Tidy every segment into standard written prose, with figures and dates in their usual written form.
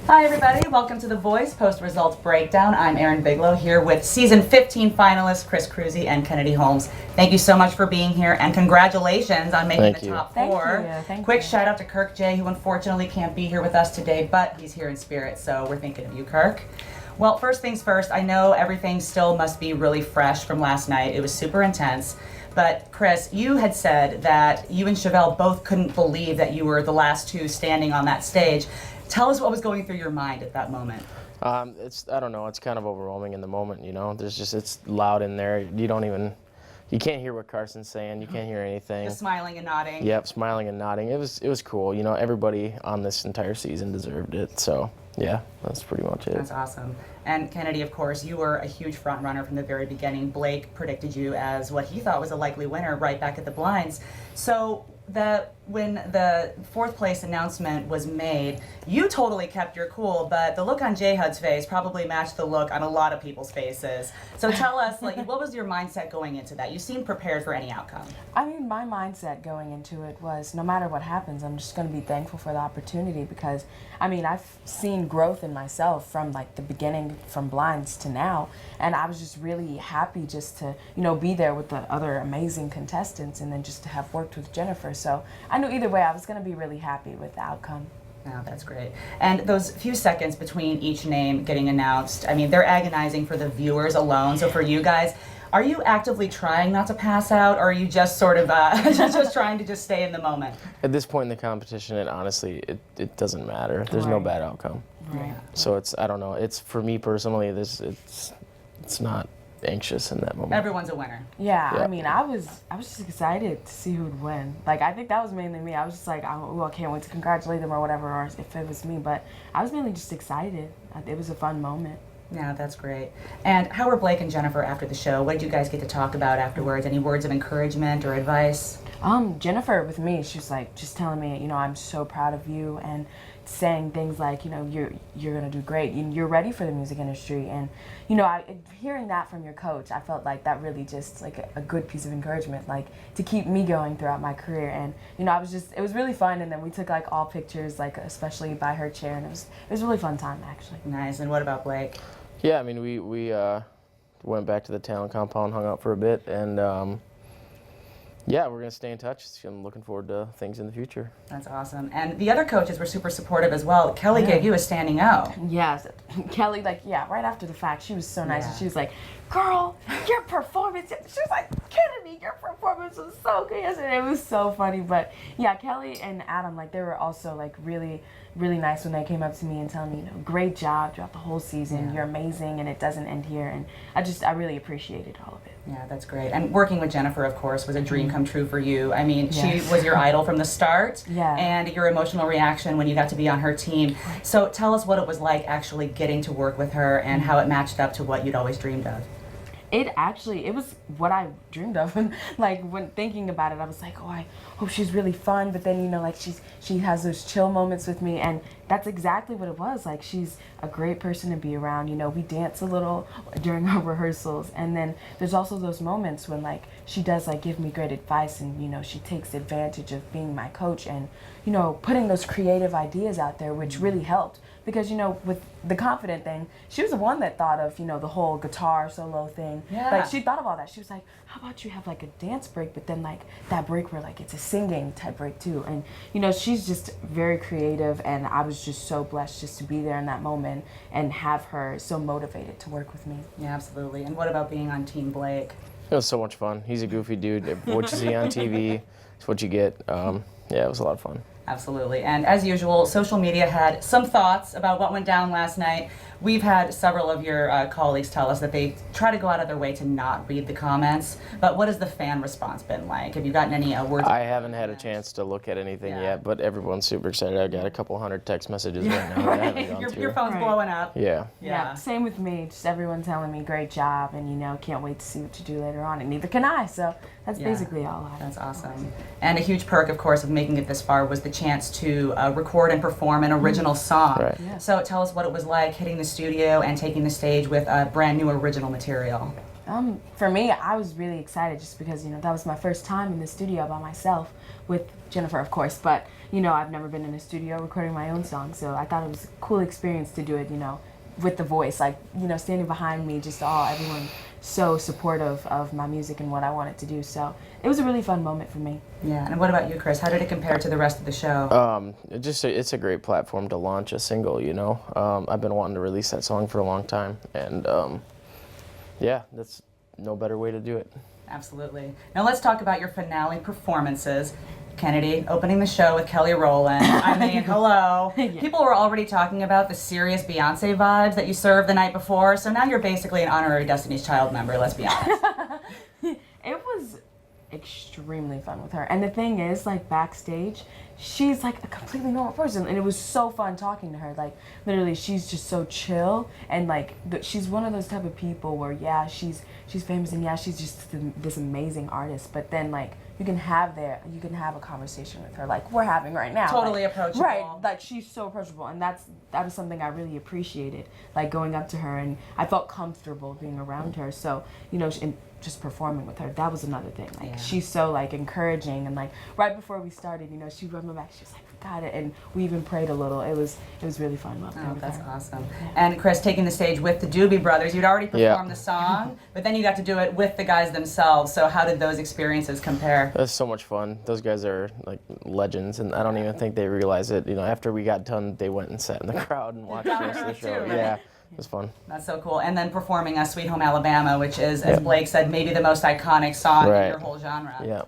Hi everybody, welcome to The Voice Post-Results Breakdown. I'm Erin Bigelow here with season 15 finalists Kroeze and Kennedy Holmes. Thank you so much for being here and congratulations on making the top four. Thank Quick you. shout out to Kirk J, who unfortunately can't be here with us today, but he's here in spirit, so we're thinking of you, Kirk. Well, first things first, I know everything still must be really fresh from last night. It was super intense. But Chris, you had said that you and Chevelle both couldn't believe that you were the last two standing on that stage. Tell us what was going through your mind at that moment. I don't know, it's kind of overwhelming in the moment, you know. It's loud in there. You can't hear what Carson's saying. You can't hear anything. Just smiling and nodding. Yep, smiling and nodding. It was cool. You know, everybody on this entire season deserved it. So, yeah, that's pretty much it. That's awesome. And Kennedy, of course, you were a huge front runner from the very beginning. Blake predicted you as what he thought was a likely winner right back at the blinds. So when the fourth place announcement was made, you totally kept your cool, but the look on J Hud's face probably matched the look on a lot of people's faces. So tell us, what was your mindset going into that? You seemed prepared for any outcome. I mean, my mindset going into it was no matter what happens, I'm just going to be thankful for the opportunity because, I mean, I've seen growth in myself from like the beginning, from blinds to now, and I was just really happy just to, be there with the other amazing contestants and then just to have worked with Jennifer. So I knew either way I was going to be really happy with the outcome. Oh, that's great. And those few seconds between each name getting announced, I mean, they're agonizing for the viewers alone. So for you guys, are you actively trying not to pass out, or are you just sort of just trying to just stay in the moment? At this point in the competition, it doesn't matter. There's no bad outcome. Right. So I don't know. It's for me personally. It's not anxious in that moment. Everyone's a winner. Yeah, I mean, I was just excited to see who'd win. Like, I think that was mainly me. I was just like, I can't wait to congratulate them or whatever, or if it was me. But I was mainly just excited. It was a fun moment. Yeah, that's great. And how were Blake and Jennifer after the show? What did you guys get to talk about afterwards? Any words of encouragement or advice? Jennifer with me, she was like just telling me, I'm so proud of you, and saying things like, you're gonna do great. You're ready for the music industry, and hearing that from your coach, I felt like that really just like a good piece of encouragement, like to keep me going throughout my career. And it was really fun. And then we took like all pictures, like especially by her chair, and it was a really fun time actually. Nice. And what about Blake? Yeah, I mean, we went back to the talent compound, hung out for a bit, and yeah, we're going to stay in touch. I'm looking forward to things in the future. That's awesome. And the other coaches were super supportive as well. Kelly gave you a standing O. Yes. Kelly, right after the fact, she was so nice. And she was like, girl, your performance. She was like, Kennedy, your performance was so good yesterday. It was so funny. But yeah, Kelly and Adam, they were also really, really nice when they came up to me and telling me, great job throughout the whole season. Yeah. You're amazing, and it doesn't end here. And I really appreciated all of it. Yeah, that's great. And working with Jennifer, of course, was a dream come true for you. I mean, she was your idol from the start, and your emotional reaction when you got to be on her team. So tell us what it was like actually getting to work with her and how it matched up to what you'd always dreamed of. It was what I dreamed of. And when thinking about it, I was like, oh, I hope she's really fun. But then, she has those chill moments with me, and that's exactly what it was. Like, she's a great person to be around. We dance a little during our rehearsals. And then there's also those moments when, she does, give me great advice, and, she takes advantage of being my coach and, putting those creative ideas out there, which really helped. Because, with the confident thing, she was the one that thought of, the whole guitar solo thing. Yeah. She thought of all that. She was like, how about you have, a dance break, but then, that break where, it's a singing type break, too. And, she's just very creative, and I was just so blessed just to be there in that moment and have her so motivated to work with me. Yeah, absolutely. And what about being on Team Blake? It was so much fun. He's a goofy dude. What you see on TV is what you get. Yeah, it was a lot of fun. Absolutely. And as usual, social media had some thoughts about what went down last night. We've had several of your colleagues tell us that they try to go out of their way to not read the comments. But what has the fan response been like? Have you gotten any words? I haven't had a chance to look at anything yet, but everyone's super excited. I got a couple hundred text messages right now. That I haven't gone through. Your phone's blowing up. Yeah. Same with me. Just everyone telling me great job, and can't wait to see what you do later on. And neither can I. So that's basically all I. That's awesome. And a huge perk, of course, of making it this far was the chance to record and perform an original song. Right. So tell us what it was like hitting the studio and taking the stage with brand new original material. For me, I was really excited just because, that was my first time in the studio by myself with Jennifer, of course. But, I've never been in a studio recording my own song. So I thought it was a cool experience to do it, with the voice. Like, standing behind me, just everyone so supportive of my music and what I wanted to do. So it was a really fun moment for me. Yeah, and what about you, Chris? How did it compare to the rest of the show? It's a great platform to launch a single, I've been wanting to release that song for a long time, and yeah, that's no better way to do it. Absolutely. Now let's talk about your finale performances. Kennedy, opening the show with Kelly Rowland. I mean, hello. Yeah. People were already talking about the serious Beyonce vibes that you served the night before, so now you're basically an honorary Destiny's Child member, let's be honest. It was extremely fun with her. And the thing is, like, backstage, she's like a completely normal person, and it was so fun talking to her. Like, literally, she's just so chill, and like she's one of those type of people where she's famous, and she's just this amazing artist, but then like you can have a conversation with her like we're having right now. Totally like, approachable. Right, like she's so approachable, and that was something I really appreciated, like going up to her, and I felt comfortable being around her. So and just performing with her, that was another thing. Like she's so like encouraging, and like right before we started, she rubbed my back. She was like, "We got it," and we even prayed a little. It was really fun. Oh, that's awesome. And Chris, taking the stage with the Doobie Brothers, you'd already performed the song, but then you got to do it with the guys themselves. So how did those experiences compare? That's so much fun. Those guys are like legends, and I don't even think they realize it. After we got done, they went and sat in the crowd and watched the rest of the show. Too, right? Yeah. It was fun. That's so cool. And then performing Sweet Home Alabama, which is, as Blake said, maybe the most iconic song in your whole genre. Yeah.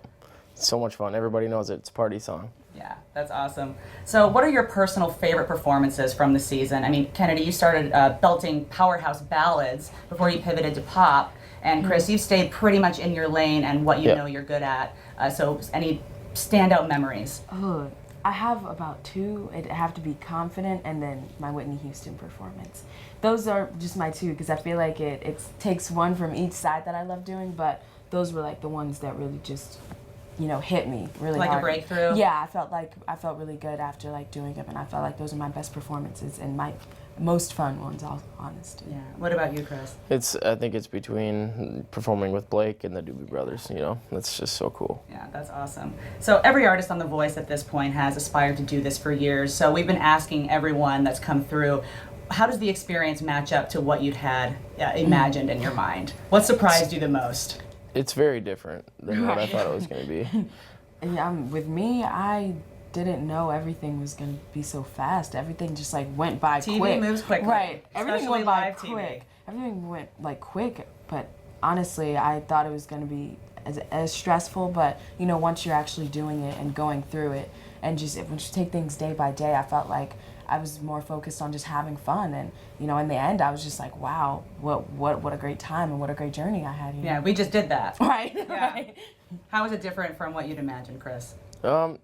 So much fun. Everybody knows it. It's a party song. Yeah, that's awesome. So what are your personal favorite performances from the season? I mean, Kennedy, you started belting powerhouse ballads before you pivoted to pop. And Chris, you've stayed pretty much in your lane and what you know you're good at. So any standout memories? Oh, I have about two. It'd have to be Confident and then my Whitney Houston performance. Those are just my two because I feel like it takes one from each side that I love doing, but those were like the ones that really just, hit me really like hard. A breakthrough? Yeah, I felt really good after like doing them, and I felt like those are my best performances and my most fun ones, all honest. Yeah. What about you, Chris? I think it's between performing with Blake and the Doobie Brothers. That's just so cool. Yeah, that's awesome. So every artist on The Voice at this point has aspired to do this for years. So we've been asking everyone that's come through, how does the experience match up to what you'd had imagined in your mind? What surprised you the most? It's very different than what I thought it was going to be. And with me, I didn't know everything was going to be so fast. Everything just like went by TV quick. moves quickly. Right. Everything Especially went by live TV. quick. Everything went like quick, but honestly, I thought it was going to be as stressful, but once you're actually doing it and going through it and just when you take things day by day, I felt like I was more focused on just having fun, and in the end I was just like, wow, what a great time and what a great journey I had. Yeah, we just did that. Right. Yeah. Right. How was it different from what you'd imagined, Chris? I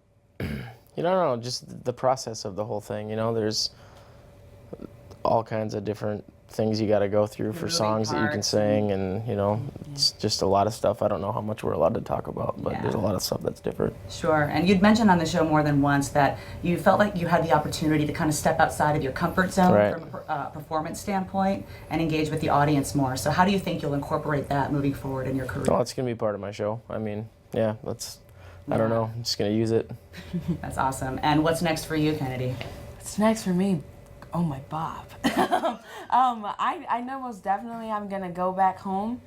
don't know, just the process of the whole thing. There's all kinds of different things you got to go through for songs that you can sing, and it's just a lot of stuff. I don't know how much we're allowed to talk about, but there's a lot of stuff that's different. Sure. And you'd mentioned on the show more than once that you felt like you had the opportunity to kind of step outside of your comfort zone from a performance standpoint and engage with the audience more. So how do you think you'll incorporate that moving forward in your career? Well, it's going to be part of my show. I mean, I don't know. I'm just going to use it. That's awesome. And what's next for you, Kennedy? What's next for me? Oh my Bob. I know most definitely I'm gonna go back home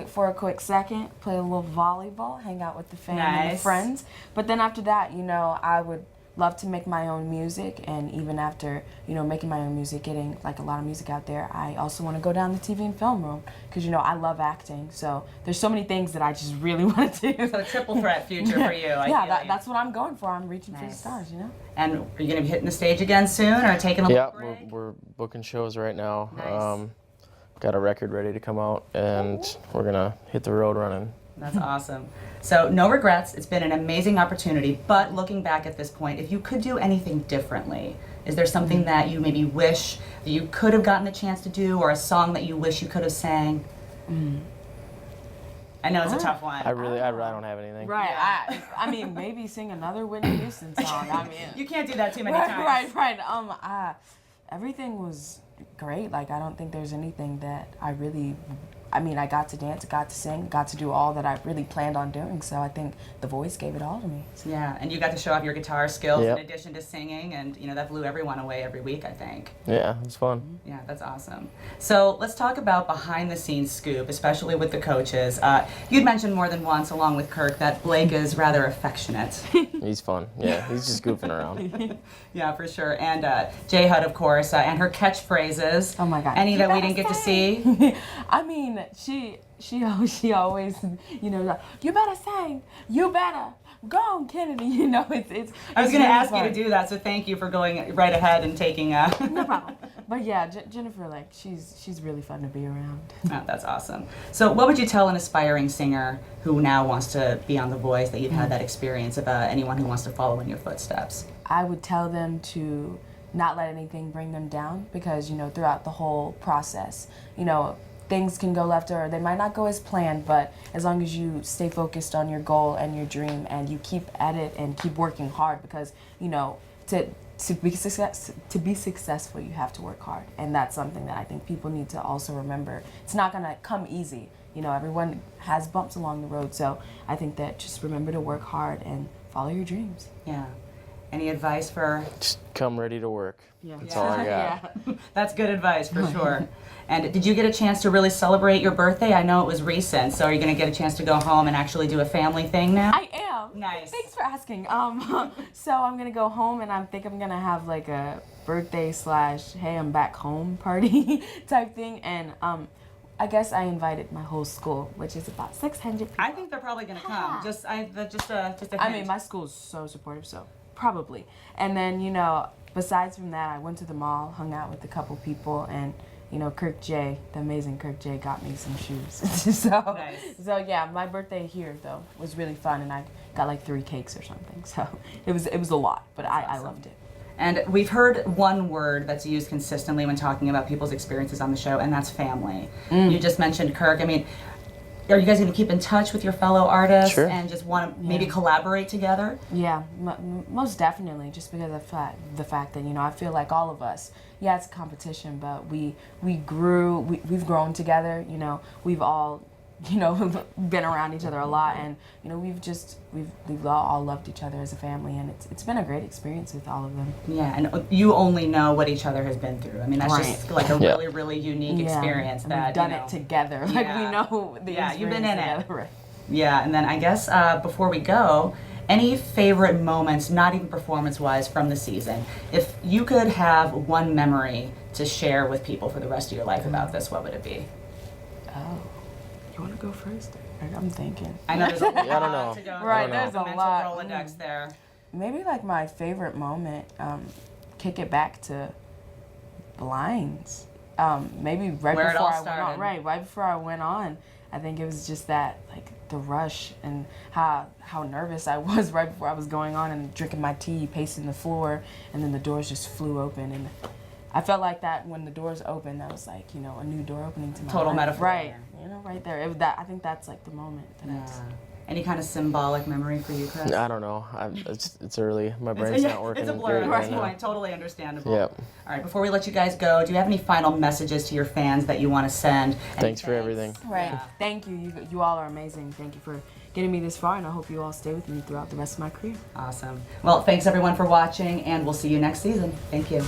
for a quick second, play a little volleyball, hang out with the family and the friends. But then after that, I would love to make my own music, and even after, making my own music, getting like a lot of music out there, I also want to go down the TV and film room because, I love acting. So there's so many things that I just really want to do. So a triple threat future for you. That's what I'm going for. I'm reaching for the stars, And are you going to be hitting the stage again soon or taking a little break? Yeah, we're booking shows right now. Nice. Got a record ready to come out, and we're going to hit the road running. That's awesome. So no regrets. It's been an amazing opportunity. But looking back at this point, if you could do anything differently, is there something that you maybe wish that you could have gotten the chance to do, or a song that you wish you could have sang? I know it's a tough one. I really don't have anything. Right. Yeah. I mean, maybe sing another Whitney Houston song. I mean, You can't do that too many times. Right. Everything was great. Like, I don't think there's anything that I really I mean, I got to dance, got to sing, got to do all that I really planned on doing. So I think the voice gave it all to me. Yeah, and you got to show off your guitar skills Yep. in addition to singing, and that blew everyone away every week, I think. Yeah, it was fun. Yeah, that's awesome. So let's talk about behind the scenes scoop, especially with the coaches. You'd mentioned more than once, along with Kirk, that Blake is rather affectionate. He's fun. Yeah, he's just goofing around. Yeah, for sure. And J Hud, of course, and her catchphrases. Oh my God. Any You that we better didn't get to sing. see? I mean, she always, like, you better sing, you better go on, Kennedy. It's. I was it's going to really ask you fun. to do that, so thank you for going right ahead and taking. No problem. But yeah, Jennifer, like, she's really fun to be around. Oh, that's awesome. So, what would you tell an aspiring singer who now wants to be on The Voice that you've had that experience of anyone who wants to follow in your footsteps? I would tell them to not let anything bring them down because, throughout the whole process, things can go left or they might not go as planned, but as long as you stay focused on your goal and your dream and you keep at it and keep working hard because, to be successful, you have to work hard. And that's something that I think people need to also remember. It's not going to come easy. Everyone has bumps along the road. So I think that just remember to work hard and follow your dreams. Yeah. Any advice for? Just come ready to work. Yeah. That's all I got. Yeah. That's good advice for sure. And did you get a chance to really celebrate your birthday? I know it was recent, so are you going to get a chance to go home and actually do a family thing now? I am. Nice. Thanks for asking. So I'm gonna go home and I think I'm gonna have like a birthday / hey I'm back home party type thing, and I guess I invited my whole school, which is about 600 people. I think they're probably going to come. Just a hint. I mean, my school is so supportive, so probably. And then besides from that, I went to the mall, hung out with a couple people, and Kirk J, the amazing Kirk J, got me some shoes. Nice. So yeah, my birthday here though was really fun, and I got like 3 cakes or something. So it was a lot, but I awesome. loved it. And we've heard one word that's used consistently when talking about people's experiences on the show, and that's family. You just mentioned Kirk. I mean, are you guys going to keep in touch with your fellow artists Sure. and just want to maybe collaborate together? Yeah, most definitely. Just because of the fact that I feel like all of us, yeah, it's a competition, but we've grown together. We've all been around each other a lot, and we've all loved each other as a family, and it's been a great experience with all of them. Yeah, and you only know what each other has been through. I mean, that's Right. just like a Yeah. really, really unique experience. And that we've done it together. Like we Yeah. know the Yeah, you've been in experience it. together. Right. Yeah, and then I guess before we go, any favorite moments, not even performance-wise, from the season? If you could have one memory to share with people for the rest of your life about this, what would it be? Oh, you want to go first? I'm thinking. I know there's a lot I don't know. to go. Right, through. there's The a mental lot. Rolodex there. Maybe like my favorite moment, kick it back to blinds. Maybe right Where it before all I went on. started. Right before I went on. I think it was just that, like the rush and how nervous I was right before I was going on and drinking my tea, pacing the floor, and then the doors just flew open, and I felt like that when the doors opened. That was like a new door opening to my Total life. metaphor Right, there. right there. I think that's like the moment. Yeah. Any kind of symbolic memory for you, Chris? I don't know. It's early. My brain's not working It's a blur great at right this now. point. Totally understandable. Yep. All right, before we let you guys go, do you have any final messages to your fans that you want to send? Any Thanks for everything. Right. Yeah. Thank you. You all are amazing. Thank you for getting me this far, and I hope you all stay with me throughout the rest of my career. Awesome. Well, thanks everyone for watching, and we'll see you next season. Thank you.